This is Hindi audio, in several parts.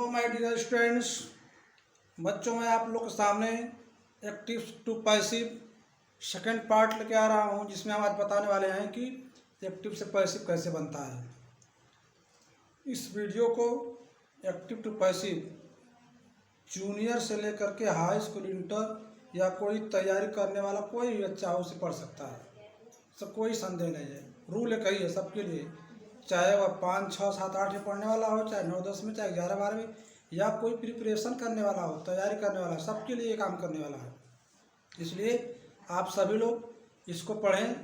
माय डियर स्टूडेंट्स, बच्चों मैं आप लोग के सामने active to passive second part लेके आ रहा हूँ, जिसमें हम आज बताने वाले हैं कि एक्टिव से पैसिव कैसे बनता है। इस वीडियो को एक्टिव टू पैसिव जूनियर से लेकर के हाई स्कूल, इंटर या कोई तैयारी करने वाला कोई भी बच्चा हो उसे पढ़ सकता है। सब कोई संदेह नहीं है। रूल एक ही है सबके लिए, चाहे वह 5, 6, 7, 8 में पढ़ने वाला हो, चाहे 9, 10 में, चाहे 11, 12 में, या कोई प्रिपरेशन करने वाला हो, तैयारी करने वाला, सबके लिए काम करने वाला है। इसलिए आप सभी लोग इसको पढ़ें,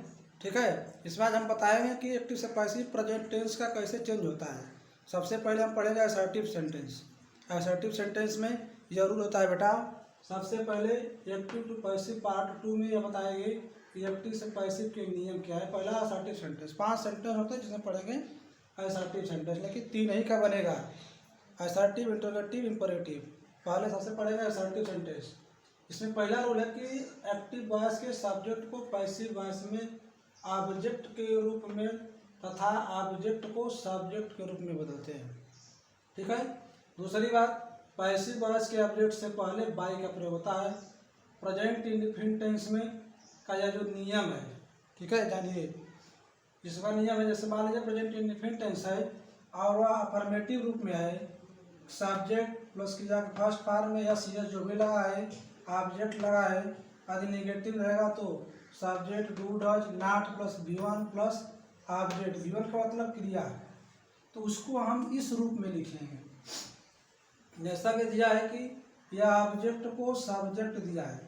ठीक है। इसमें आज हम बताएंगे कि एक्टिव से पैसिव प्रेजेंट टेंस का कैसे चेंज होता है। सबसे पहले हम पढ़ेंगे असर्टिव सेंटेंस। असर्टिव सेंटेंस में यह रूल होता है बेटा, सबसे पहले एक्टिव टू पैसिव पार्ट 2 में यह बताएंगे कि एक्टिव से पैसिव के नियम क्या है। पहला असर्टिव सेंटेंस, 5 सेंटेंस होते हैं जिसमें पढ़ेंगे असर्टिव सेंटेंस, लेकिन 3 ही का बनेगा, असर्टिव, इंटरोगेटिव, इंपरेटिव। पहले सबसे पढ़ेगा असर्टिव सेंटेंस। इसमें पहला रूल है कि एक्टिव वॉइस के सब्जेक्ट को पैसिव वॉइस में ऑब्जेक्ट के रूप में तथा ऑब्जेक्ट को सब्जेक्ट के रूप में बदलते हैं, ठीक है। दूसरी बात, पैसिव वॉइस के ऑब्जेक्ट से पहले बाई का प्रयोग होता है। प्रेजेंट इंडेफिनिट टेंस में का यह जो नियम है, ठीक है, जानिए इसका नियम है। जैसे मान लीजिए प्रेजेंट इंडेफिनिट टेंस है और वह अफर्मेटिव रूप में है, सब्जेक्ट प्लस क्रिया के फर्स्ट फॉर्म में एस जो भी लगा है, ऑब्जेक्ट लगा है। यदि नेगेटिव रहेगा तो subject do does not plus V1 plus object, V1 का मतलब क्रिया, तो उसको हम इस रूप में लिखेंगे। जैसा कि दिया है कि यह ऑब्जेक्ट को सब्जेक्ट दिया है,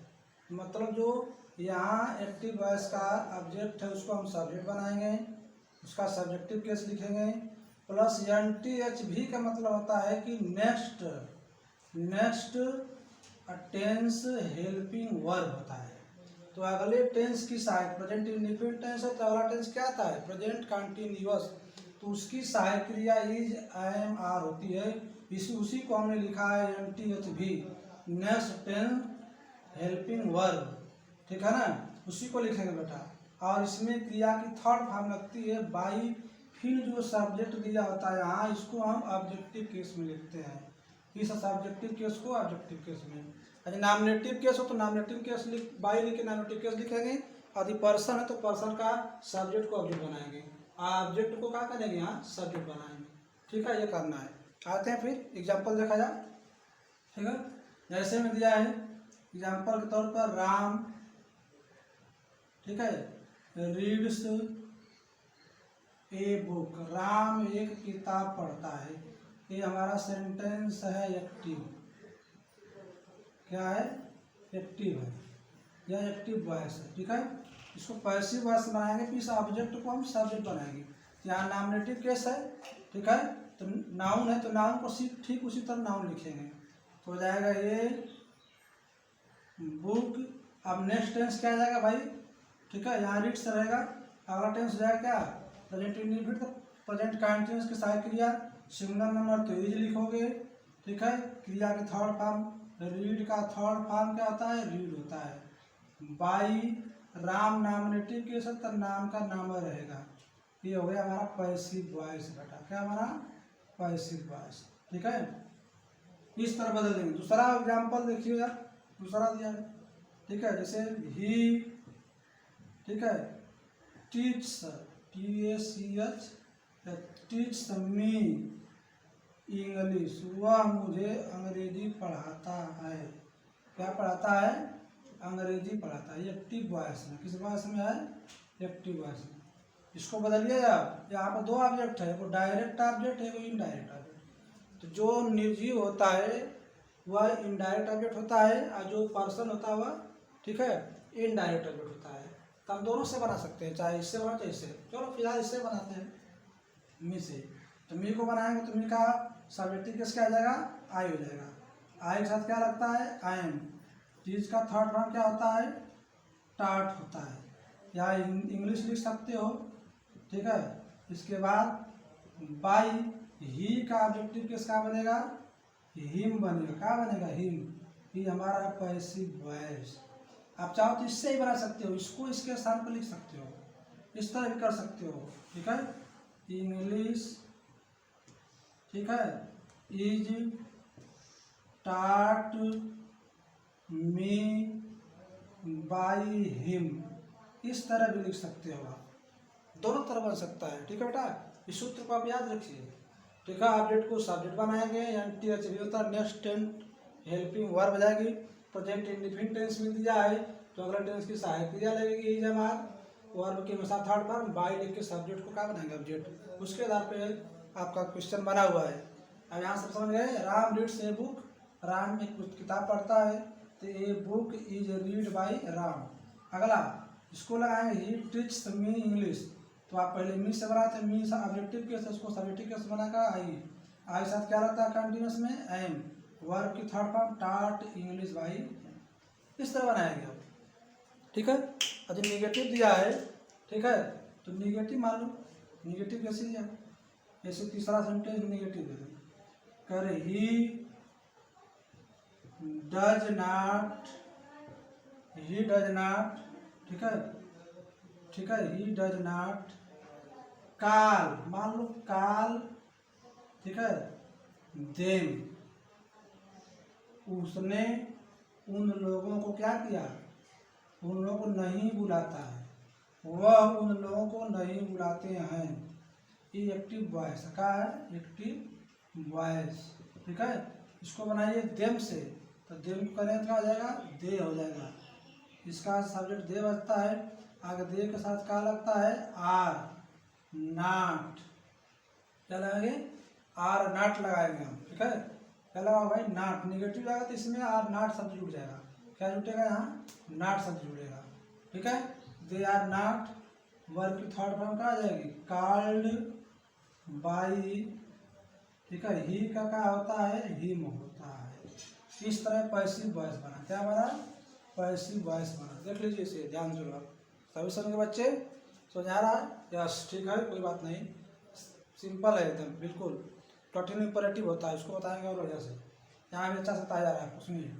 मतलब जो यहाँ एक्टिव वॉइस का ऑब्जेक्ट है उसको हम सब्जेक्ट बनाएंगे, उसका सब्जेक्टिव केस लिखेंगे। प्लस NTHV का मतलब होता है कि नेक्स्ट टेंस हेल्पिंग वर्ब होता है। तो अगले टेंस की सहायक, प्रेजेंट इंडेफिनिट टेंस है तो अगला टेंस क्या आता है, प्रेजेंट कंटिन्यूअस, तो उसकी सहायक क्रिया इज, एम, आर होती है। उसी को हमने लिखा है NTHV, next tense helping verb, ठीक है ना, उसी को लिखेंगे बेटा। और इसमें क्रिया की थर्ड फॉर्म लगती है बाई, फिर जो सब्जेक्ट दिया होता है यहाँ, इसको हम ऑब्जेक्टिव केस में लिखते हैं। इस सब्जेक्टिव केस को ऑब्जेक्टिव केस में, यदि नॉमिनेटिव केस हो तो नॉमिनेटिव केस बाई लिख के नॉमिनेटिव केस लिखेंगे। यदि पर्सन है तो पर्सन का सब्जेक्ट को ऑब्जेक्ट बनाएंगे, ऑब्जेक्ट को क्या करेंगे यहाँ सब्जेक्ट बनाएंगे, ठीक है। ये करना है। आते हैं फिर एग्जाम्पल देखा जाए, ठीक है। जैसे में दिया है एग्जाम्पल के तौर पर राम, ठीक है, रीड्स ए बुक, राम एक किताब पढ़ता है। ये हमारा सेंटेंस है एक्टिव, क्या है, एक्टिव है, यह एक्टिव वॉइस है, ठीक है। इसको पैसिव वॉइस बनाएंगे, फिर इस ऑब्जेक्ट को हम सब्जेक्ट बनाएंगे। यहाँ नॉमिनेटिव केस है, ठीक है, तो नाउन है तो नाउन को ठीक उसी तरह नाउन लिखेंगे, तो हो जाएगा ये बुक। अब नेक्स्ट टेंस क्या आ जाएगा भाई, ठीक है, यहाँ रीड्स रहेगा, अगला टेंस हो जाएगा क्या, प्रेजेंट इंडेफिनिट, तो प्रेजेंट कंटिन्यूअस की सहायक क्रिया सिंगुलर नंबर तो इज लिखोगे, ठीक है। क्रिया के थर्ड फॉर्म, रीड का थर्ड फॉर्म क्या होता है, रीड होता है। बाई, राम नॉमिनेटिव केस है तो नाम का नाम रहेगा। ये हो गया हमारा पैसिव वॉइस बेटा, क्या हमारा पैसिव वॉइस, ठीक है। इस तरह बदल देंगे। दूसरा एग्जाम्पल देखिए यार, दूसरा दिया है, ठीक है, जैसे ही, ठीक है, teach, TACH, teach me English, वह मुझे अंग्रेजी पढ़ाता है। क्या पढ़ाता है, अंग्रेजी पढ़ाता है। एक्टिव वॉइस में, किस वॉइस में है, एक्टिव वॉइस में। इसको बदलिए आप, यहाँ पर 2 ऑब्जेक्ट है, वो डायरेक्ट ऑब्जेक्ट है, वो इनडायरेक्ट ऑब्जेक्ट। तो जो निर्जीव होता है वह इनडायरेक्ट ऑब्जेक्ट होता है, और जो पर्सन होता है वह, ठीक है, इनडायरेक्ट ऑब्जेक्ट होता है। तो हम दोनों से बना सकते हैं, चाहे इससे बना चाहे इससे। चलो फिलहाल इससे बनाते हैं, मी से। तो मी को बनाएंगे तो मी का सब्जेक्टिव केस क्या आ जाएगा, आई हो जाएगा। आई के साथ क्या लगता है, आई एम। टीच का थर्ड फॉर्म क्या होता है, टाट होता है, या इंग्लिश लिख सकते हो, ठीक है। इसके बाद बाई, ही का ऑब्जेक्टिव केस क्या बनेगा, हिम बनेगा, क्या बनेगा, हिम। ये हमारा पैसिव वॉइस। आप चाहो तो इससे ही बना सकते हो, इसको इसके स्थान पर लिख सकते हो, इस तरह भी कर सकते हो, ठीक है। इंग्लिश, ठीक है, इज टाट मी बाई हिम, इस तरह भी लिख सकते हो आप, दोनों तरह बन सकता है। ठीक है बेटा, इस सूत्र को आप याद रखिए। ठीक है, ऑब्जेक्ट को सब्जेक्ट बनाएंगे, यानी टी एच भी होता है, नेक्स्ट टेंस हेल्पिंग वर्ब हो जाएगी, प्रेजेंट इंडिफिनिट टेंस में दिया है तो अगला टेंस की सहायक क्रिया लगेगी इज एम आर, वर्ब के अनुसार थर्ड फॉर्म, बाई लिख के सब्जेक्ट को क्या बनाएंगे ऑब्जेक्ट, उसके आधार पे आपका क्वेश्चन बना हुआ है। अब यहाँ से समझ गए, Ram reads a book, Ram एक किताब पढ़ता है, तो a book is read by Ram. अगला इसको लगाएंगे ही टीच मी इंग्लिश, तो आप पहले मी से बनाए थे, मी ऑब्जेक्टिव केस, उसको सब्जेक्टिव केस बनाकर आई साथ क्या रहता है कंटिन्यूस में एम, वर्ब की थर्ड फॉर्म टाट इंग्लिश बाई, इस तरह बनाएंगे आप। ठीक है, और जो निगेटिव दिया है, ठीक है, तो निगेटिव मान लो, निगेटिव कैसे दिया, जैसे तीसरा सेंटेंस निगेटिव दे दो, करे he does not, he does not, ठीक है, ठीक है, ही डज नॉट काल, मान लो काल, ठीक है, देम, उसने उन लोगों को क्या किया, उन लोगों को नहीं बुलाता है, वह उन लोगों को नहीं बुलाते हैं, ये एक्टिव वॉइस का है, एक्टिव वॉइस। ठीक है, इसको बनाइए देम से, तो देम करें तो आ जाएगा दे हो जाएगा, इसका सब्जेक्ट दे बजता है, आगे दे के साथ क्या लगता है आर, नाट, क्या लगाएंगे आर नाट लगाएंगे हम। ठीक है, क्या लगा भाई नाट, निगेटिव लगा तो इसमें आर नाट शब्द जुड़ जाएगा, क्या जुटेगा यहाँ नाट शब्द जुड़ेगा। ठीक है, दे आर नाट, वर्ब की थर्ड फॉर्म क्या आ जाएगी कॉल्ड बाई, ठीक है, ही का क्या होता है हिम होता है। इस तरह पैसिव वॉइस बना, क्या बना पैसिव वॉइस बना, देख लीजिए इसे ध्यान से आप सभी समय के बच्चे समझा रहा है, यस ठीक है, कोई बात नहीं, सिंपल है एकदम बिल्कुल, कठिन इंपरेटिव होता है, उसको बताएंगे और वजह से यहाँ भी अच्छा से बताया जा रहा है। सुनिए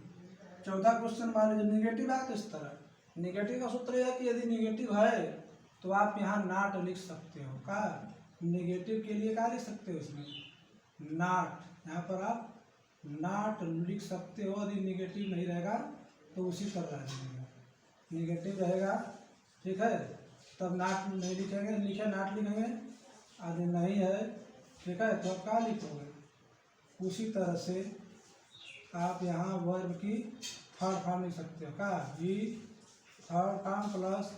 14 क्वेश्चन मान लीजिए निगेटिव है तो इस तरह, निगेटिव का सूत्र यह है कि यदि निगेटिव है तो आप यहाँ नाट लिख सकते हो, क्या निगेटिव के लिए क्या लिख सकते हो इसमें नाट, यहाँ पर आप नाट लिख सकते हो, यदि निगेटिव नहीं रहेगा तो उसी तरह रहेगा, निगेटिव रहेगा, ठीक है, तब नाट नहीं लिखेंगे, लिखे नाट लिखेंगे, यदि नहीं है, ठीक है, तो आप क्या लिखोगे उसी तरह से आप यहाँ वर्ब की थर्ड फॉर्म लिख सकते हो, क्या ही third form plus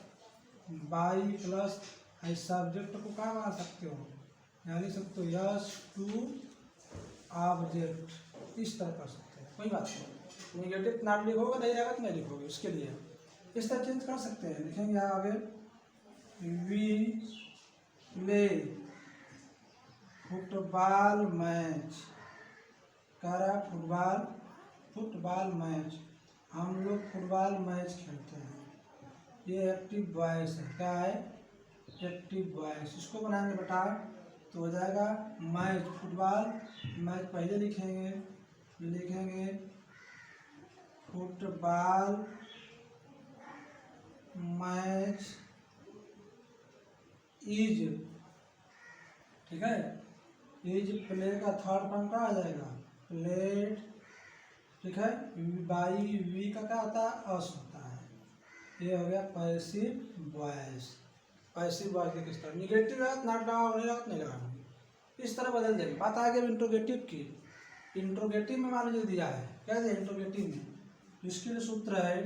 by plus subject को क्या बना सकते हो, यहाँ लिख सकते हो यस टू ऑब्जेक्ट, इस तरह कर सकते हो, कोई बात नहीं, निगेटिव नाट लिखोगे नहीं रहेगा तो नहीं लिखोगे, उसके लिए इस तरह चेंज कर सकते हैं। लिखेंगे आगे वी प्ले फुटबॉल मैच, कह रहा है फुटबॉल मैच, हम लोग फुटबॉल मैच खेलते हैं, ये एक्टिव वॉइस है, क्या है एक्टिव वॉइस, इसको बनाएंगे बेटा तो हो जाएगा मैच, फुटबॉल मैच पहले लिखेंगे, लिखेंगे फुटबॉल मैच इज, ठीक है, इज प्ले का थर्ड फॉर्म का आ जाएगा प्लेड, ठीक है, बाई वी का क्या होता है अस होता है, ये हो गया पैसिव वॉइस, पैसिव वॉइस के किस तरह निगेटिव है नाट लगा नहीं लगा नहीं लगा, इस तरह बदल देंगे। बात आ गई इंट्रोगेटिव की, इंट्रोगेटिव में मान लीजिए दिया है, क्या दिया इंट्रोगेटिव में, इसके लिए सूत्र है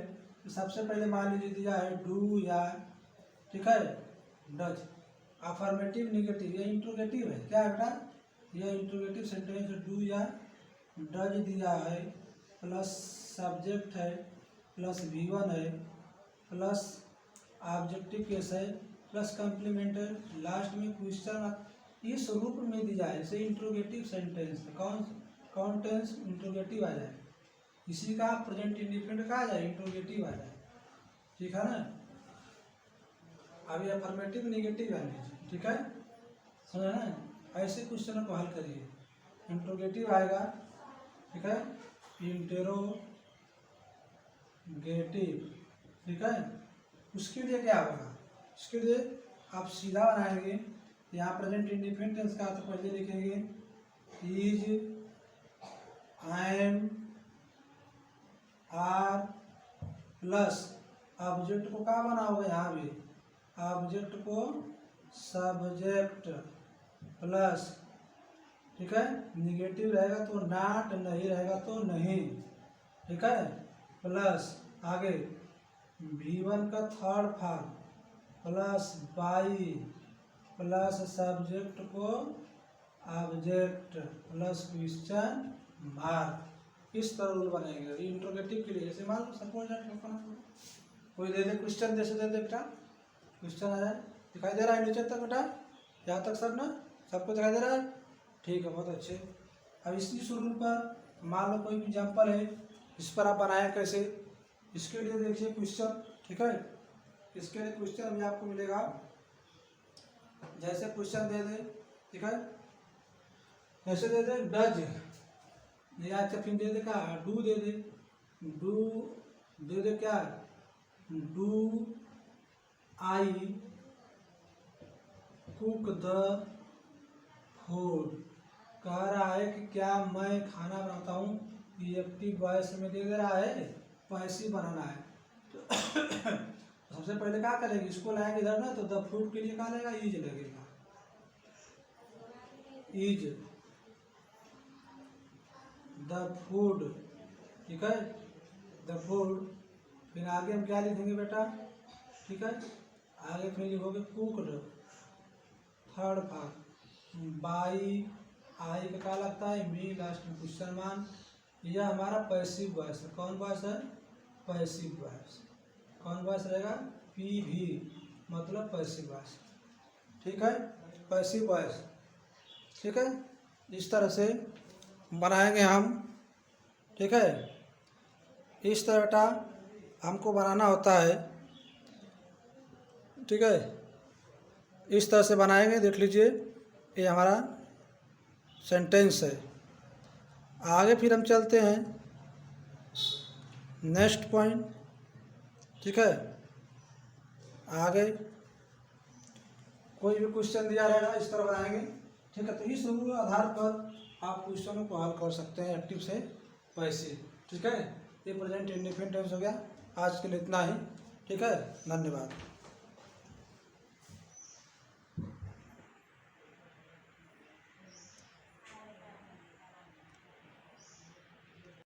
कि सबसे पहले मान लीजिए दिया है डू या, ठीक है, डज, अफर्मेटिव निगेटिव, ये इंट्रोगेटिव है, क्या है बेटा यह इंट्रोगेटिव सेंटेंस डू या डज दिया है, प्लस सब्जेक्ट है, प्लस V1 है, प्लस ऑब्जेक्टिव केस है, प्लस कम्प्लीमेंट है, लास्ट में क्वेश्चन, इस रूप में दिया है, इसे इंट्रोगेटिव सेंटेंस, कौन टेंस इंट्रोगेटिव आ जाए, इसी का प्रेजेंट इंडिफिनिट का आ जाए इंट्रोगेटिव आ जाए, ठीक है ना। अभी अफर्मेटिव निगेटिव आ लीजिए, ठीक है, समझ ना, ऐसे क्वेश्चन को हल करिए, इंट्रोगेटिव आएगा, ठीक है, इंटेरोगेटिव, ठीक है, उसके लिए क्या होगा, उसके लिए आप सीधा बनाएंगे, यहाँ प्रेजेंट इंडिफिनिट टेंस का तो पहले लिखेंगे is, I am, are plus object को क्या बनाओगे यहाँ भी, ऑब्जेक्ट को सब्जेक्ट प्लस, ठीक है, निगेटिव रहेगा तो नॉट, नहीं रहेगा तो नहीं, ठीक है, प्लस आगे V1 का third form plus by plus subject को ऑब्जेक्ट प्लस क्वेश्चन मार्क। इस तरह रूल बनेंगे इंट्रोगेटिव के लिए। जैसे मान लो सपोज कोई दे दे क्वेश्चन, जैसे दे दे बेटा क्वेश्चन आ जाए, दिखाई दे रहा है नीचे तक बेटा, यहाँ तक सर ना सबको दिखाई दे रहा है, ठीक है, बहुत अच्छे। अब इसी रूल पर मान लो कोई एग्जाम्पल है, इस पर आप बनाएं कैसे, इसके लिए देखिए क्वेश्चन, ठीक है, इसके लिए क्वेश्चन भी आपको मिलेगा। जैसे क्वेश्चन दे दे, ठीक है, ऐसे दे दे डज, या अच्छा फिर दे दे क्या, do they they, do they दे क्या, do I cook the food, कह रहा है कि क्या मैं खाना बनाता हूँ, ये एक्टिव वॉइस में दे रहा है, पैसिव बनाना है। तो सबसे पहले क्या करेंगे, इसको लाएंगे इधर ना, तो द फूड के लिए क्या लगेगा, ईज लगेगा, ईज द फूड, ठीक है, द फूड। फिर आगे हम क्या लिखेंगे बेटा, ठीक है, आगे फिर लिखोगे कुकड, थर्ड पार्ट बाई, आई का क्या लगता है, मी, लास्ट में क्वेश्चन मान। यह हमारा पैसिव वॉइस है। कौन वॉइस है, पैसिव वॉइस। कौन वॉइस रहेगा, पी भी, मतलब पैसिव वॉइस, ठीक है, पैसिव वॉइस, ठीक है। इस तरह से बनाएंगे हम, ठीक है, इस तरह बेटा हमको बनाना होता है, ठीक है, इस तरह से बनाएंगे। देख लीजिए ये हमारा सेंटेंस है। आगे फिर हम चलते हैं नेक्स्ट पॉइंट, ठीक है, आगे कोई भी क्वेश्चन दिया रहेगा इस तरह बनाएंगे, ठीक है। तो इस रूल के आधार पर आप क्वेश्चनों को हल कर सकते हैं एक्टिव से पैसिव, ठीक है। ये प्रेजेंट इंडेफिनिट टेंस हो गया। आज के लिए इतना ही, ठीक है, धन्यवाद।